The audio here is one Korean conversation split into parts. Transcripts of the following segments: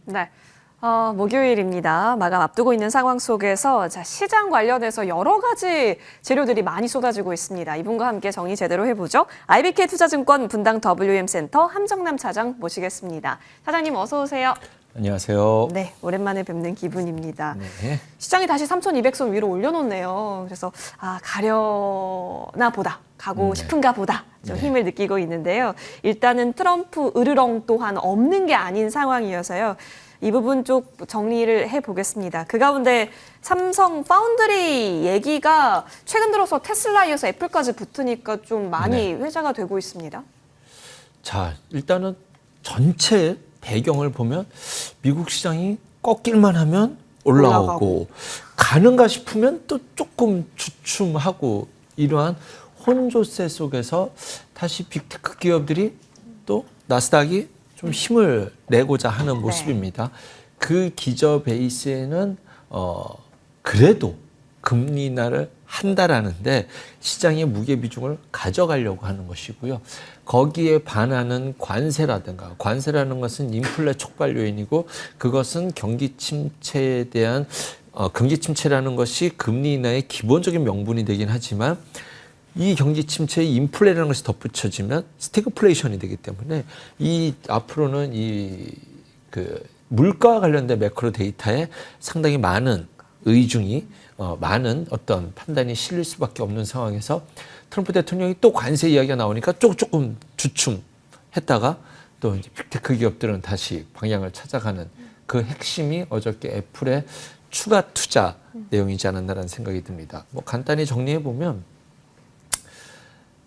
네. 목요일입니다. 마감 앞두고 있는 상황 속에서 시장 관련해서 여러 가지 재료들이 많이 쏟아지고 있습니다. 이분과 함께 정리 제대로 해보죠. IBK 투자증권 분당 WM센터 함정남 차장 모시겠습니다. 차장님 어서 오세요. 안녕하세요. 네, 오랜만에 뵙는 기분입니다. 네. 시장이 다시 3,200선 위로 올려놓네요. 그래서 가려나 보다, 가고 싶은가 보다 좀 힘을 느끼고 있는데요. 일단은 트럼프 으르렁 또한 없는 게 아닌 상황이어서요. 이 부분 쪽 정리를 해보겠습니다. 그 가운데 삼성 파운드리 얘기가 최근 들어서 테슬라에 이어서 애플까지 붙으니까 좀 많이 회자가 되고 있습니다. 자, 일단은 전체 배경을 보면 미국 시장이 꺾일만 하면 올라오고 가는가 싶으면 또 조금 주춤하고 이러한 혼조세 속에서 다시 빅테크 기업들이 또 나스닥이 좀 힘을 내고자 하는 모습입니다. 그 기저 베이스에는 그래도 금리 인하를 한다라는데 시장의 무게 비중을 가져가려고 하는 것이고요. 거기에 반하는 관세라든가, 관세라는 것은 인플레 촉발 요인이고 그것은 경기 침체에 대한 경기 침체라는 것이 금리 인하의 기본적인 명분이 되긴 하지만 이 경기 침체에 인플레라는 것이 덧붙여지면 스태그플레이션이 되기 때문에 이 앞으로는 물가와 관련된 매크로 데이터에 상당히 많은 의중이 많은 어떤 판단이 실릴 수밖에 없는 상황에서 트럼프 대통령이 또 관세 이야기가 나오니까 조금 주춤했다가 또 이제 빅테크 기업들은 다시 방향을 찾아가는 그 핵심이 어저께 애플의 추가 투자 내용이지 않았나라는 생각이 듭니다. 뭐 간단히 정리해 보면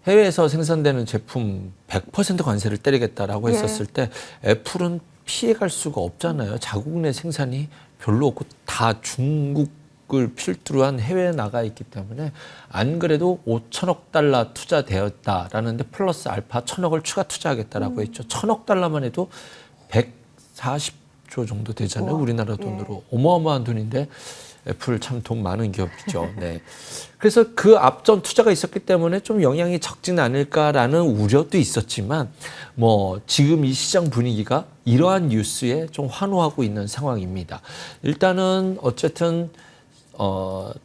해외에서 생산되는 제품 100% 관세를 때리겠다라고 했었을 때 애플은 피해갈 수가 없잖아요. 자국 내 생산이 별로 없고 다 중국을 필두로 한 해외에 나가 있기 때문에 안 그래도 5천억 달러 투자되었다라는데 플러스 알파 1,000억을 추가 투자하겠다라고 했죠. 1,000억 달러만 해도 140조 정도 되잖아요. 우리나라 돈으로. 어마어마한 돈인데 애플 참 돈 많은 기업이죠. 네. 그래서 그 앞전 투자가 있었기 때문에 좀 영향이 적지는 않을까라는 우려도 있었지만 뭐 지금 이 시장 분위기가 이러한 뉴스에 좀 환호하고 있는 상황입니다. 일단은 어쨌든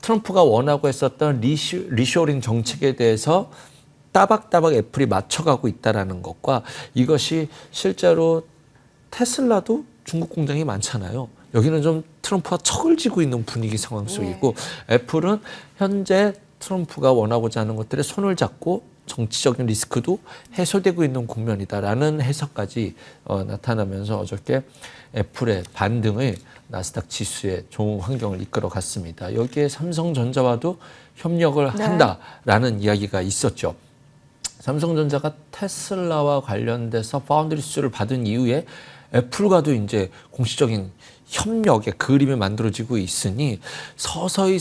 트럼프가 원하고 했었던 리쇼링 정책에 대해서 따박따박 애플이 맞춰가고 있다라는 것과 이것이 실제로 테슬라도 중국 공장이 많잖아요. 여기는 좀 트럼프가 척을 지고 있는 분위기 상황 속이고 애플은 현재 트럼프가 원하고자 하는 것들에 손을 잡고 정치적인 리스크도 해소되고 있는 국면이다라는 해석까지 나타나면서 어저께 애플의 반등을 나스닥 지수에 좋은 환경을 이끌어 갔습니다. 여기에 삼성전자와도 협력을 한다라는 이야기가 있었죠. 삼성전자가 테슬라와 관련돼서 파운드리 수주를 받은 이후에 애플과도 이제 공식적인 협력의 그림이 만들어지고 있으니 서서히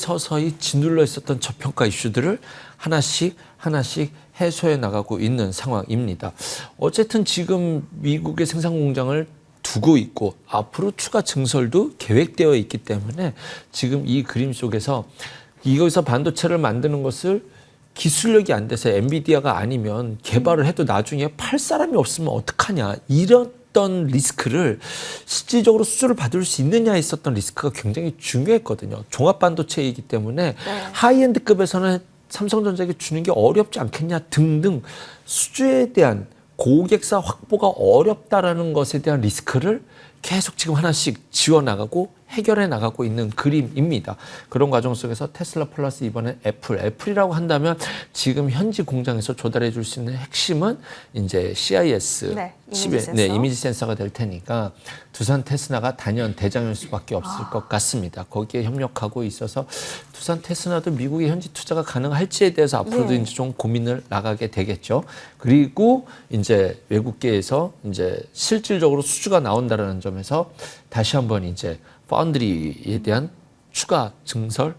짓눌러 있었던 저평가 이슈들을 하나씩 해소해 나가고 있는 상황입니다. 어쨌든 지금 미국의 생산 공장을 두고 있고 앞으로 추가 증설도 계획되어 있기 때문에 지금 이 그림 속에서 이거에서 반도체를 만드는 것을 기술력이 안 돼서 엔비디아가 아니면 개발을 해도 나중에 팔 사람이 없으면 어떡하냐 이런 어떤 리스크를 실질적으로 수주를 받을 수 있느냐에 있었던 리스크가 굉장히 중요했거든요. 종합반도체이기 때문에 하이엔드급에서는 삼성전자에게 주는 게 어렵지 않겠냐 등등 수주에 대한 고객사 확보가 어렵다라는 것에 대한 리스크를 계속 지금 하나씩 지워나가고 해결해 나가고 있는 그림입니다. 그런 과정 속에서 테슬라 플러스 이번에 애플이라고 한다면 지금 현지 공장에서 조달해 줄 수 있는 핵심은 이제 CIS 이미지 센서가 될 테니까 두산 테스나가 단연 대장일 수밖에 없을 것 같습니다. 거기에 협력하고 있어서 두산 테스나도 미국의 현지 투자가 가능할지에 대해서 앞으로도 이제 좀 고민을 나가게 되겠죠. 그리고 이제 외국계에서 이제 실질적으로 수주가 나온다라는 점에서 다시 한번 이제 파운드리에 대한 추가 증설,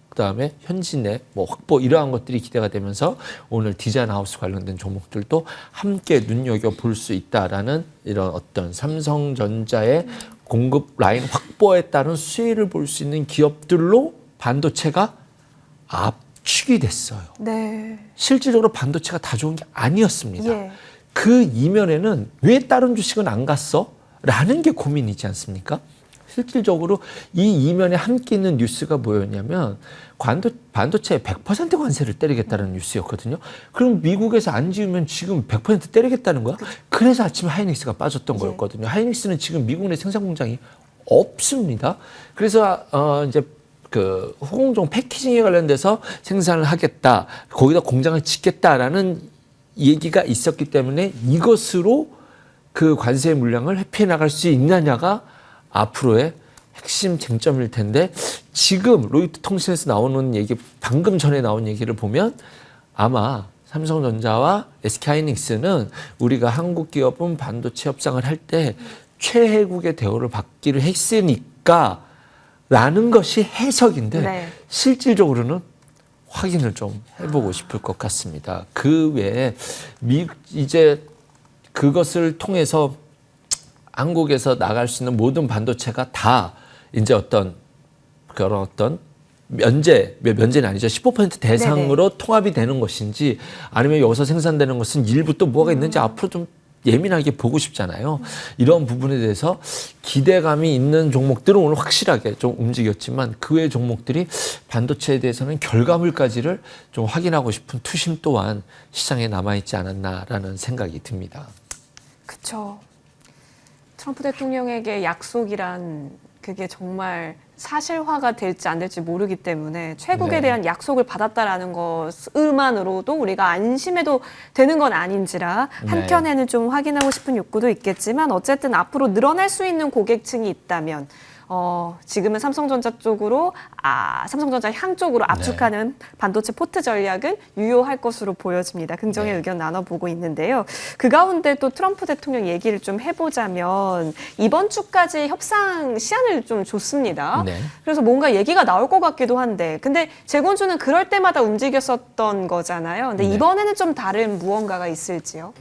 그다음에 현지 내 확보 이러한 것들이 기대가 되면서 오늘 디자인 하우스 관련된 종목들도 함께 눈여겨볼 수 있다라는 이런 어떤 삼성전자의 공급 라인 확보에 따른 수혜를 볼 수 있는 기업들로 반도체가 압축이 됐어요. 실질적으로 반도체가 다 좋은 게 아니었습니다. 그 이면에는 왜 다른 주식은 안 갔어? 라는 게 고민이지 않습니까? 실질적으로 이 이면에 함께 있는 뉴스가 뭐였냐면 반도체에 100% 관세를 때리겠다는 뉴스였거든요. 그럼 미국에서 안 지으면 지금 100% 때리겠다는 거야? 그래서 아침에 하이닉스가 빠졌던 거였거든요. 하이닉스는 지금 미국 내 생산 공장이 없습니다. 그래서 이제 그 후공정 패키징에 관련돼서 생산을 하겠다, 거기다 공장을 짓겠다라는 얘기가 있었기 때문에 이것으로 그 관세 물량을 회피해 나갈 수 있느냐가 앞으로의 핵심 쟁점일 텐데, 지금 로이터 통신에서 나오는 얘기, 방금 전에 나온 얘기를 보면 아마 삼성전자와 SK하이닉스는 우리가 한국 기업은 반도체 협상을 할 때 최혜국의 대우를 받기로 했으니까 라는 것이 해석인데, 네. 실질적으로는 확인을 좀 해보고 싶을 것 같습니다. 그 외에 이제 그것을 통해서 한국에서 나갈 수 있는 모든 반도체가 다 이제 그런 면제는 아니죠. 15% 대상으로 통합이 되는 것인지, 아니면 여기서 생산되는 것은 일부 또 뭐가 있는지 앞으로 좀 예민하게 보고 싶잖아요. 이런 부분에 대해서 기대감이 있는 종목들은 오늘 확실하게 좀 움직였지만, 그 외의 종목들이 반도체에 대해서는 결과물까지를 좀 확인하고 싶은 투심 또한 시장에 남아있지 않았나라는 생각이 듭니다. 그렇죠. 트럼프 대통령에게 약속이란 그게 정말 사실화가 될지 안 될지 모르기 때문에 최국에 네. 대한 약속을 받았다라는 것만으로도 우리가 안심해도 되는 건 아닌지라 한켠에는 좀 확인하고 싶은 욕구도 있겠지만, 어쨌든 앞으로 늘어날 수 있는 고객층이 있다면 지금은 삼성전자 쪽으로 삼성전자 향 쪽으로 압축하는 반도체 포트 전략은 유효할 것으로 보여집니다. 긍정의 의견 나눠보고 있는데요. 그 가운데 또 트럼프 대통령 얘기를 좀 해보자면, 이번 주까지 협상 시한을 좀 줬습니다. 네. 그래서 뭔가 얘기가 나올 것 같기도 한데, 근데 재건주는 그럴 때마다 움직였었던 거잖아요. 근데 네. 이번에는 좀 다른 무언가가 있을지요?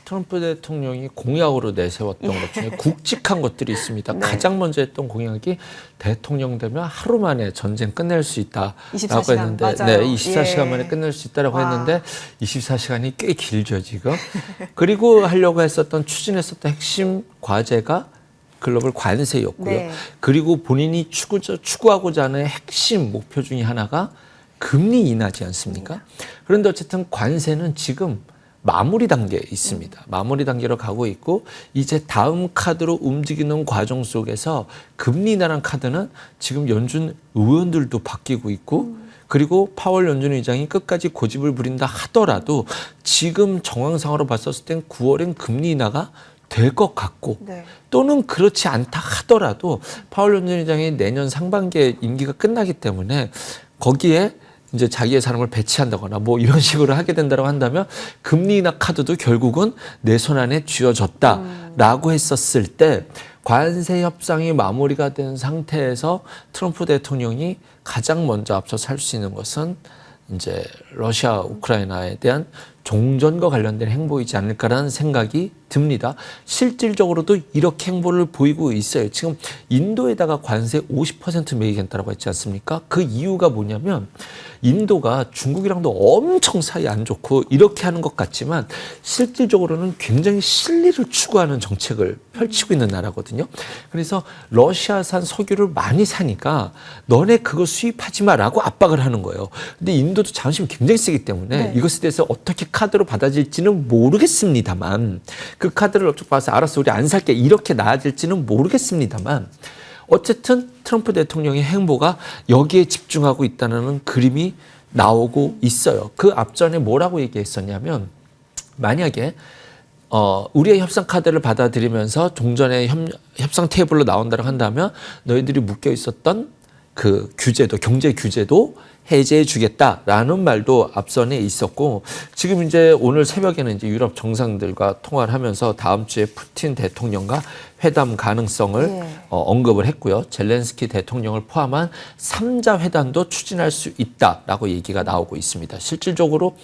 트럼프 대통령이 공약으로 내세웠던 것 중에 굵직한 것들이 있습니다. 네. 가장 먼저 했던 공약이 대통령 되면 하루 만에 전쟁 끝낼 수 있다라고 24시간, 했는데, 맞아요. 네, 24시간 예. 만에 끝낼 수 있다라고 와. 했는데 24시간이 꽤 길죠 지금. 그리고 하려고 추진했었던 핵심 과제가 글로벌 관세였고요. 네. 그리고 본인이 추구하고자 하는 핵심 목표 중에 하나가 금리 인하지 않습니까? 그런데 어쨌든 관세는 지금 마무리 단계에 있습니다. 마무리 단계로 가고 있고, 이제 다음 카드로 움직이는 과정 속에서 금리 인하라는 카드는 지금 연준 의원들도 바뀌고 있고, 그리고 파월 연준 의장이 끝까지 고집을 부린다 하더라도 지금 정황상으로 봤었을 땐 9월엔 금리 인하가 될 것 같고, 네. 또는 그렇지 않다 하더라도 파월 연준 의장이 내년 상반기에 임기가 끝나기 때문에 거기에 이제 자기의 사람을 배치한다거나 뭐 이런 식으로 하게 된다고 한다면 금리 인하 카드도 결국은 내 손 안에 쥐어졌다라고 했었을 때, 관세 협상이 마무리가 된 상태에서 트럼프 대통령이 가장 먼저 앞서서 할 수 있는 것은 이제 러시아 우크라이나에 대한 종전과 관련된 행보이지 않을까라는 생각이 듭니다. 실질적으로도 이렇게 행보를 보이고 있어요. 지금 인도에다가 관세 50% 매기겠다라고 했지 않습니까? 그 이유가 뭐냐면, 인도가 중국이랑도 엄청 사이 안 좋고 이렇게 하는 것 같지만 실질적으로는 굉장히 실리를 추구하는 정책을 펼치고 있는 나라거든요. 그래서 러시아산 석유를 많이 사니까 너네 그거 수입하지 마라고 압박을 하는 거예요. 근데 인도도 자존심이 굉장히 세기 때문에 네. 이것에 대해서 어떻게 카드로 받아질지는 모르겠습니다만, 그 카드를 어떻게 봐서 알았어 우리 안 살게 이렇게 나아질지는 모르겠습니다만, 어쨌든 트럼프 대통령의 행보가 여기에 집중하고 있다는 그림이 나오고 있어요. 그 앞전에 뭐라고 얘기했었냐면, 만약에 우리의 협상 카드를 받아들이면서 종전의 협상 테이블로 나온다고 한다면 너희들이 묶여 있었던 그 규제도, 경제 규제도 해제해 주겠다라는 말도 앞선에 있었고, 지금 이제 오늘 새벽에는 이제 유럽 정상들과 통화를 하면서 다음 주에 푸틴 대통령과 회담 가능성을 예. 언급을 했고요. 젤렌스키 대통령을 포함한 3자 회담도 추진할 수 있다라고 얘기가 나오고 있습니다. 실질적으로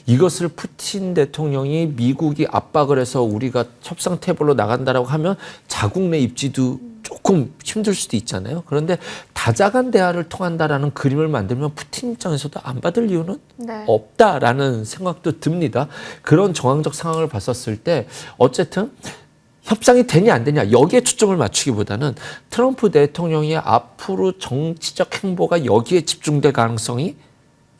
이것을 푸틴 대통령이 미국이 압박을 해서 우리가 협상 테이블로 나간다라고 하면 자국 내 입지도 조금 힘들 수도 있잖아요. 그런데 다자간 대화를 통한다라는 그림을 만들면 푸틴 입장에서도 안 받을 이유는 네. 없다라는 생각도 듭니다. 그런 정황적 상황을 봤었을 때 어쨌든 협상이 되냐 안 되냐 여기에 초점을 맞추기보다는 트럼프 대통령의 앞으로 정치적 행보가 여기에 집중될 가능성이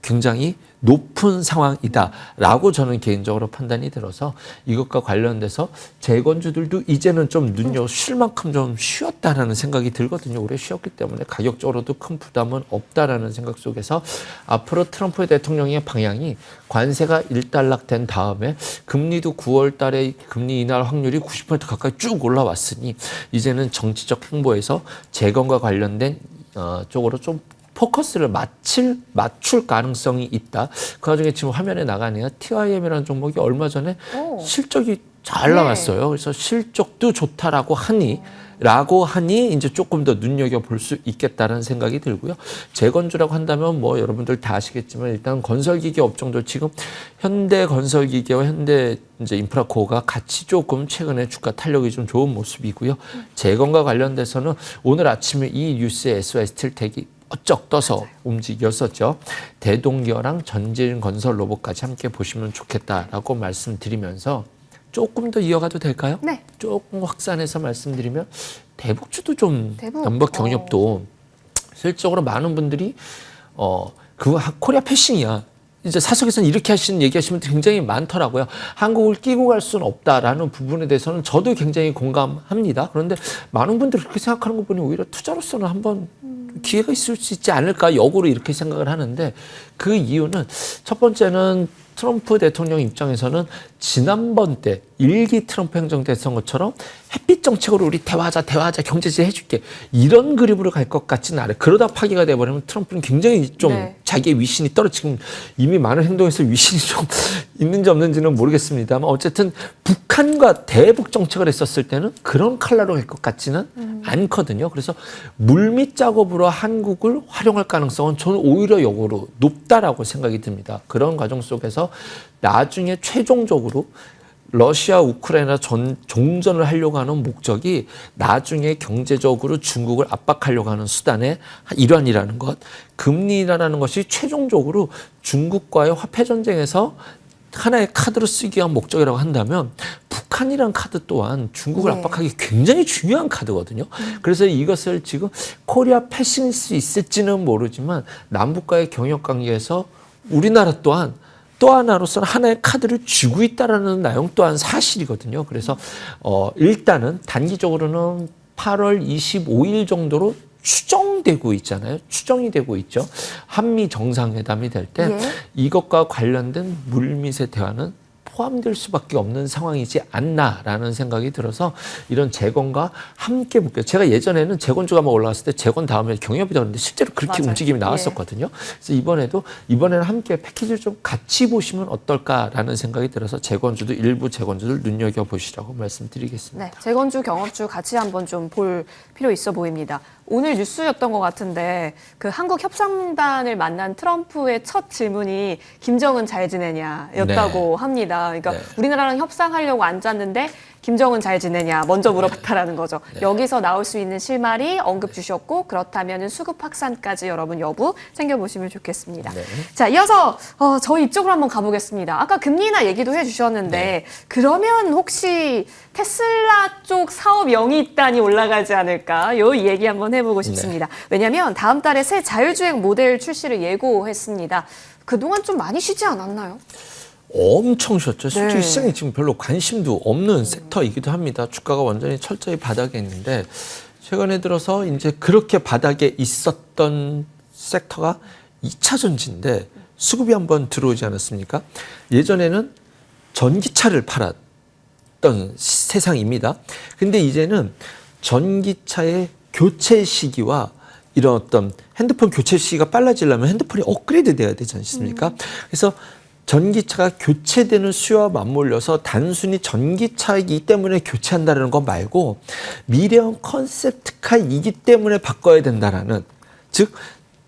굉장히 높은 상황이다라고 저는 개인적으로 판단이 들어서 이것과 관련돼서 재건주들도 이제는 좀 쉴 만큼 좀 쉬었다라는 생각이 들거든요. 오래 쉬었기 때문에 가격적으로도 큰 부담은 없다라는 생각 속에서 앞으로 트럼프 대통령의 방향이 관세가 일단락된 다음에 금리도 9월 달에 금리 인하 확률이 90% 가까이 쭉 올라왔으니 이제는 정치적 행보에서 재건과 관련된 쪽으로 좀 포커스를 맞출 가능성이 있다. 그 와중에 지금 화면에 나가네요. TIM이라는 종목이 얼마 전에 실적이 잘 나왔어요. 그래서 실적도 좋다라고 하니 이제 조금 더 눈여겨볼 수 있겠다는 생각이 들고요. 재건주라고 한다면 뭐 여러분들 다 아시겠지만 일단 건설기계 업종도 지금 현대건설기계와 현대 이제 인프라코어가 같이 조금 최근에 주가 탄력이 좀 좋은 모습이고요. 재건과 관련돼서는 오늘 아침에 이 뉴스에 SY스틸텍이 어쩍 떠서 움직였었죠. 대동기어랑 전진 건설 로봇까지 함께 보시면 좋겠다라고 말씀드리면서 조금 더 이어가도 될까요? 네. 조금 확산해서 말씀드리면 대북주도 좀 대북. 남북 경협도 실질적으로 많은 분들이 그거 코리아 패싱이야. 이제 사석에서는 이렇게 얘기하시는 분들이 굉장히 많더라고요. 한국을 끼고 갈 수는 없다라는 부분에 대해서는 저도 굉장히 공감합니다. 그런데 많은 분들이 그렇게 생각하는 거 보니 오히려 투자로서는 한번 기회가 있을 수 있지 않을까 역으로 이렇게 생각을 하는데 그 이유는 첫 번째는 트럼프 대통령 입장에서는 지난번 때 1기 트럼프 행정 때 했던 것처럼 햇빛 정책으로 우리 대화하자 경제제 해줄게 이런 그림으로 갈 것 같지는 않아요. 그러다 파기가 돼버리면 트럼프는 굉장히 좀 자기의 위신이 지금 이미 많은 행동에서 위신이 좀 있는지 없는지는 모르겠습니다만 어쨌든 북한과 대북 정책을 했었을 때는 그런 칼라로 갈 것 같지는 않거든요. 그래서 물밑 작업으로 한국을 활용할 가능성은 저는 오히려 역으로 높다라고 생각이 듭니다. 그런 과정 속에서 나중에 최종적으로 러시아 우크라이나 종전을 하려고 하는 목적이 나중에 경제적으로 중국을 압박하려고 하는 수단의 일환이라는 것, 금리 인하라는 것이 최종적으로 중국과의 화폐 전쟁에서 하나의 카드로 쓰기 위한 목적이라고 한다면 북한이란 카드 또한 중국을 압박하기 굉장히 중요한 카드거든요. 그래서 이것을 지금 코리아 패싱일 수 있을지는 모르지만 남북과의 경협 관계에서 우리나라 또한 또 하나로서는 하나의 카드를 쥐고 있다라는 내용 또한 사실이거든요. 그래서 일단은 단기적으로는 8월 25일 정도로 추정되고 있잖아요. 추정이 되고 있죠. 한미 정상회담이 될 때 이것과 관련된 물밑의 대화는 포함될 수밖에 없는 상황이지 않나라는 생각이 들어서 이런 재건과 함께 묶여. 제가 예전에는 재건주가 올라갔을 때 재건 다음에 경협이 되었는데 실제로 그렇게 움직임이 나왔었거든요. 그래서 이번에는 함께 패키지를 좀 같이 보시면 어떨까라는 생각이 들어서 일부 재건주들 눈여겨보시라고 말씀드리겠습니다. 네, 재건주, 경업주 같이 한번 좀 볼 필요 있어 보입니다. 오늘 뉴스였던 것 같은데 그 한국협상단을 만난 트럼프의 첫 질문이 김정은 잘 지내냐였다고 합니다. 그러니까 우리나라랑 협상하려고 앉았는데 김정은 잘 지내냐 먼저 물어봤다라는 거죠. 여기서 나올 수 있는 실마리 언급 주셨고 그렇다면 수급 확산까지 여러분 여부 챙겨보시면 좋겠습니다. 자, 이어서 저희 이쪽으로 한번 가보겠습니다. 아까 금리 인하 얘기도 해주셨는데 그러면 혹시 테슬라 쪽 사업 영위단이 올라가지 않을까? 요 얘기 한번 해보고 싶습니다. 왜냐하면 다음 달에 새 자율주행 모델 출시를 예고했습니다. 그동안 좀 많이 쉬지 않았나요? 엄청 쉬었죠. 솔직히 시장이 지금 별로 관심도 없는 섹터이기도 합니다. 주가가 완전히 철저히 바닥에 있는데 최근에 들어서 이제 그렇게 바닥에 있었던 섹터가 2차 전지인데 수급이 한번 들어오지 않았습니까? 예전에는 전기차를 팔았던 세상입니다. 근데 이제는 전기차의 교체 시기와 이런 어떤 핸드폰 교체 시기가 빨라지려면 핸드폰이 업그레이드 돼야 되지 않습니까? 그래서 전기차가 교체되는 수요와 맞물려서 단순히 전기차이기 때문에 교체한다는 것 말고 미래형 컨셉트카이기 때문에 바꿔야 된다라는, 즉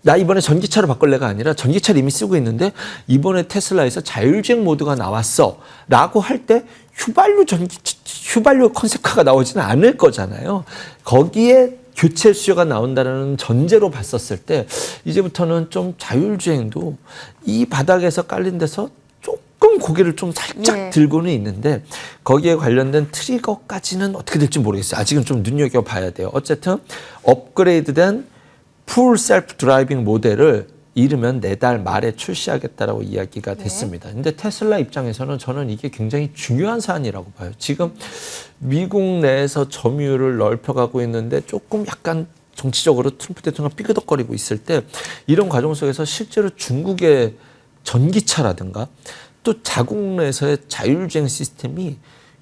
나 이번에 전기차로 바꿀래가 아니라 전기차를 이미 쓰고 있는데 이번에 테슬라에서 자율주행 모드가 나왔어 라고 할 때 휘발유 컨셉카가 나오지는 않을 거잖아요. 거기에 교체 수요가 나온다는 전제로 봤었을 때 이제부터는 좀 자율주행도 이 바닥에서 깔린 데서 조금 조금 고개를 좀 살짝 예. 들고는 있는데 거기에 관련된 트리거까지는 어떻게 될지 모르겠어요. 아직은 좀 눈여겨봐야 돼요. 어쨌든 업그레이드된 풀 셀프 드라이빙 모델을 이르면 내달 말에 출시하겠다라고 이야기가 됐습니다. 근데 테슬라 입장에서는 저는 이게 굉장히 중요한 사안이라고 봐요. 지금 미국 내에서 점유율을 넓혀가고 있는데 조금 약간 정치적으로 트럼프 대통령이 삐그덕거리고 있을 때 이런 과정 속에서 실제로 중국의 전기차라든가 또 자국 내에서의 자율주행 시스템이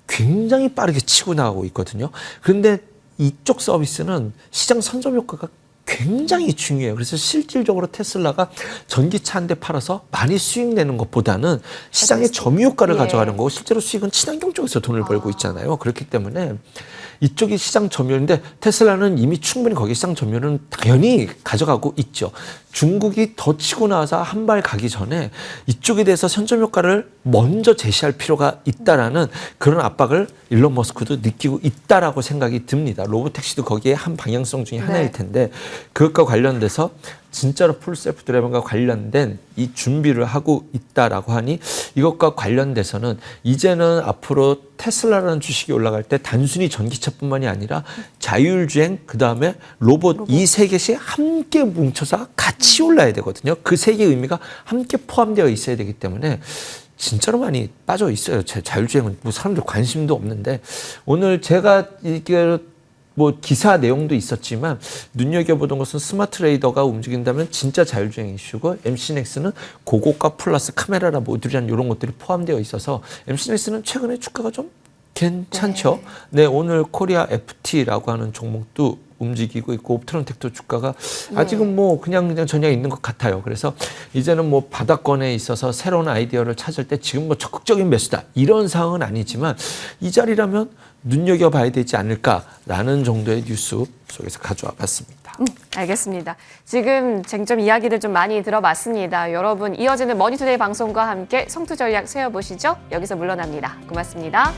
굉장히 빠르게 치고 나가고 있거든요. 그런데 이쪽 서비스는 시장 선점 효과가 굉장히 중요해요. 그래서 실질적으로 테슬라가 전기차 한 대 팔아서 많이 수익 내는 것보다는 시장의 점유 효과를 예. 가져가는 거고 실제로 수익은 친환경 쪽에서 돈을 벌고 있잖아요. 그렇기 때문에 이쪽이 시장 점유율인데 테슬라는 이미 충분히 거기 시장 점유율은 당연히 가져가고 있죠. 중국이 더 치고 나와서 한 발 가기 전에 이쪽에 대해서 선점 효과를 먼저 제시할 필요가 있다라는 그런 압박을 일론 머스크도 느끼고 있다라고 생각이 듭니다. 로보택시도 거기에 한 방향성 중에 하나일 텐데 그것과 관련돼서 진짜로 풀 셀프 드라이빙과 관련된 이 준비를 하고 있다라고 하니 이것과 관련돼서는 이제는 앞으로 테슬라라는 주식이 올라갈 때 단순히 전기차뿐만이 아니라 자율주행 그다음에 로봇 이 세 개씩 함께 뭉쳐서 같이 올라야 되거든요. 그 세 개의 의미가 함께 포함되어 있어야 되기 때문에 진짜로 많이 빠져 있어요. 제 자율주행은 뭐 사람들 관심도 없는데 오늘 제가 이게 뭐 기사 내용도 있었지만 눈여겨보던 것은 스마트 레이더가 움직인다면 진짜 자율주행 이슈고 MC넥스는 고고가 플러스 카메라나 모듈이라는 이런 것들이 포함되어 있어서 MC넥스는 최근에 주가가 좀 괜찮죠. 네, 오늘 코리아 FT라고 하는 종목도 움직이고 있고 옵트론텍도 주가가 아직은 뭐 그냥 전혀 있는 것 같아요. 그래서 이제는 뭐 바닥권에 있어서 새로운 아이디어를 찾을 때 지금 뭐 적극적인 매수다 이런 상황은 아니지만 이 자리라면 눈여겨봐야 되지 않을까라는 정도의 뉴스 속에서 가져와 봤습니다. 알겠습니다. 지금 쟁점 이야기를 좀 많이 들어봤습니다. 여러분 이어지는 머니투데이 방송과 함께 성투 전략 세워보시죠. 여기서 물러납니다. 고맙습니다.